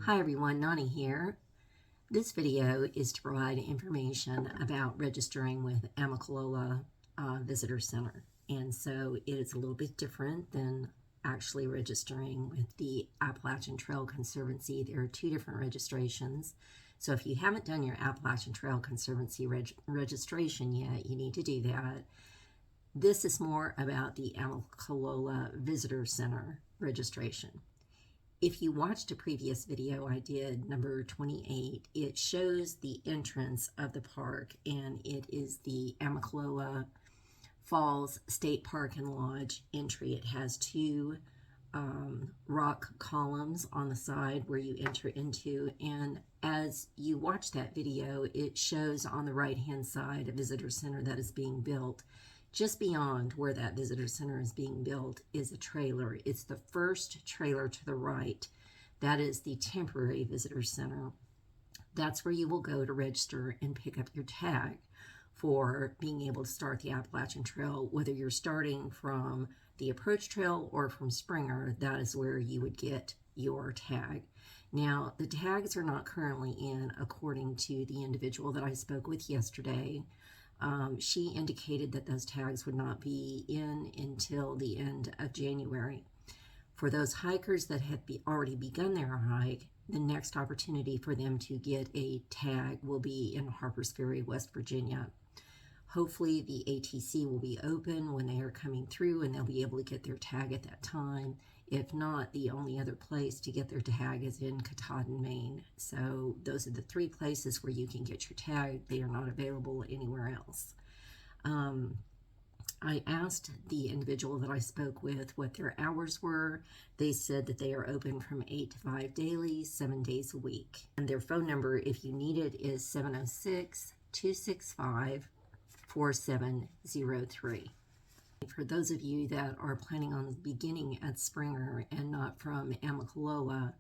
Hi everyone, Nonnie here. This video is to provide information about registering with Amicalola Visitor Center. And so it is a little bit different than actually registering with the Appalachian Trail Conservancy. There are two different registrations. So if you haven't done your Appalachian Trail Conservancy registration yet, you need to do that. This is more about the Amicalola Visitor Center registration. If you watched a previous video I did, number 28, it shows the entrance of the park, and it is the Amicalola Falls State Park and Lodge entry. It has two rock columns on the side where you enter into, and as you watch that video, it shows on the right-hand side a visitor center that is being built. Just beyond where that visitor center is being built is a trailer. It's the first trailer to the right. That is the temporary visitor center. That's where you will go to register and pick up your tag for being able to start the Appalachian Trail. Whether you're starting from the approach trail or from Springer, that is where you would get your tag. Now, the tags are not currently in, according to the individual that I spoke with yesterday. She indicated that those tags would not be in until the end of January. For those hikers that have already begun their hike, the next opportunity for them to get a tag will be in Harpers Ferry, West Virginia. Hopefully the ATC will be open when they are coming through and they'll be able to get their tag at that time. If not, the only other place to get their tag is in Katahdin, Maine. So those are the three places where you can get your tag. They are not available anywhere else. I asked the individual that I spoke with what their hours were. They said that they are open from 8 to 5 daily, 7 days a week. And their phone number, if you need it, is 706-265-4703. For those of you that are planning on beginning at Springer and not from Amicalola,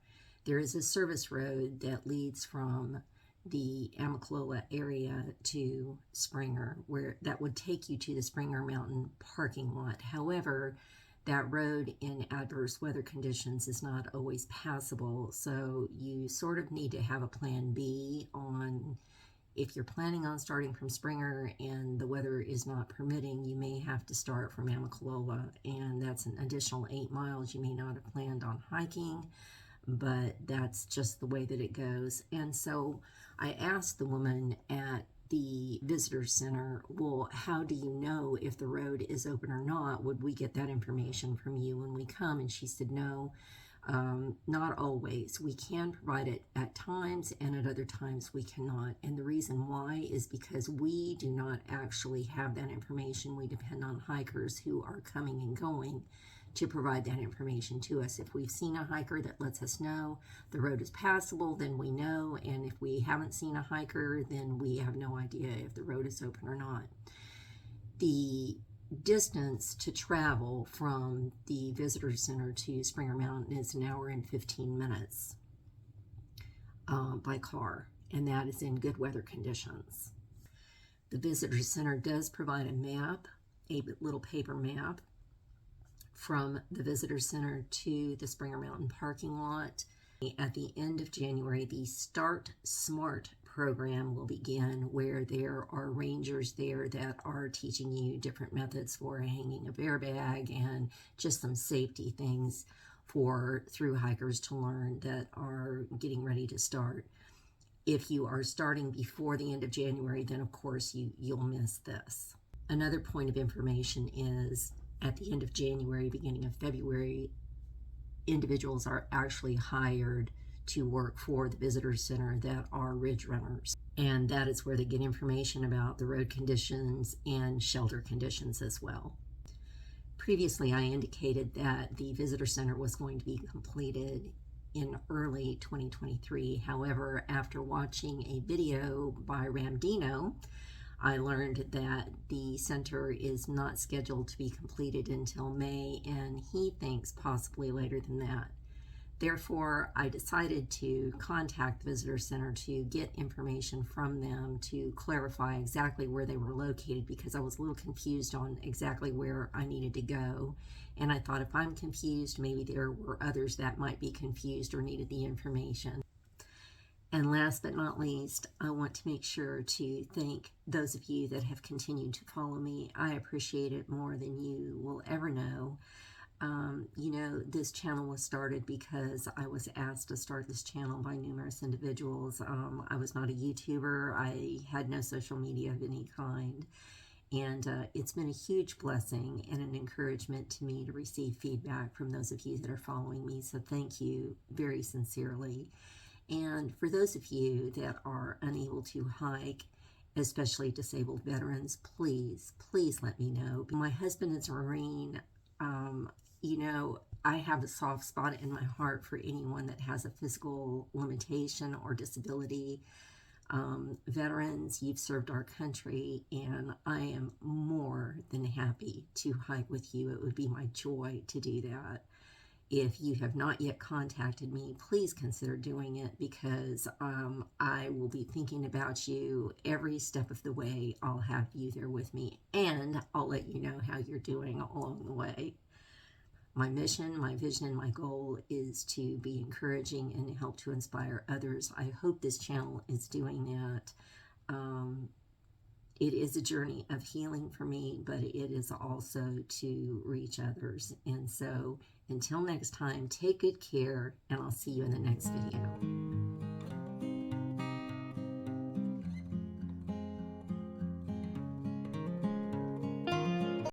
there is a service road that leads from the Amicalola area to Springer, where that would take you to the Springer Mountain parking lot. However, that road in adverse weather conditions is not always passable, so you sort of need to have a plan B on if you're planning on starting from Springer and the weather is not permitting. You may have to start from Amicalola, and that's an additional 8 miles you may not have planned on hiking, but that's just the way that it goes. And so I asked the woman at the visitor center, well, how do you know if the road is open or not? Would we get that information from you when we come? And she said, no. Not always. We can provide it at times, and at other times we cannot. And the reason why is because we do not actually have that information. We depend on hikers who are coming and going to provide that information to us. If we've seen a hiker that lets us know the road is passable, then we know. And if we haven't seen a hiker, then we have no idea if the road is open or not. The distance to travel from the visitor center to Springer Mountain is 1 hour and 15 minutes by car, and that is in good weather conditions. The visitor center does provide a map, a little paper map, from the visitor center to the Springer Mountain parking lot. At the end of January, the Start Smart program will begin, where there are rangers there that are teaching you different methods for hanging a bear bag and just some safety things for through hikers to learn that are getting ready to start. If you are starting before the end of January, then of course you'll miss this. Another point of information is at the end of January, beginning of February, individuals are actually hired to work for the visitor center that are ridge runners, and that is where they get information about the road conditions and shelter conditions as well. Previously, I indicated that the visitor center was going to be completed in early 2023. However, after watching a video by Ramdino, I learned that the center is not scheduled to be completed until May, and he thinks possibly later than that. Therefore, I decided to contact the visitor center to get information from them to clarify exactly where they were located, because I was a little confused on exactly where I needed to go. And I thought, if I'm confused, maybe there were others that might be confused or needed the information. And last but not least, I want to make sure to thank those of you that have continued to follow me. I appreciate it more than you will ever know. This channel was started because I was asked to start this channel by numerous individuals. I was not a YouTuber. I had no social media of any kind. And it's been a huge blessing and an encouragement to me to receive feedback from those of you that are following me. So thank you very sincerely. And for those of you that are unable to hike, especially disabled veterans, please, please let me know. My husband is a Marine. I have a soft spot in my heart for anyone that has a physical limitation or disability. Veterans, you've served our country, and I am more than happy to hike with you. It would be my joy to do that. If you have not yet contacted me, please consider doing it, because I will be thinking about you every step of the way. I'll have you there with me, and I'll let you know how you're doing along the way. My mission, my vision, and my goal is to be encouraging and help to inspire others. I hope this channel is doing that. It is a journey of healing for me, but it is also to reach others. And so until next time, take good care, and I'll see you in the next video.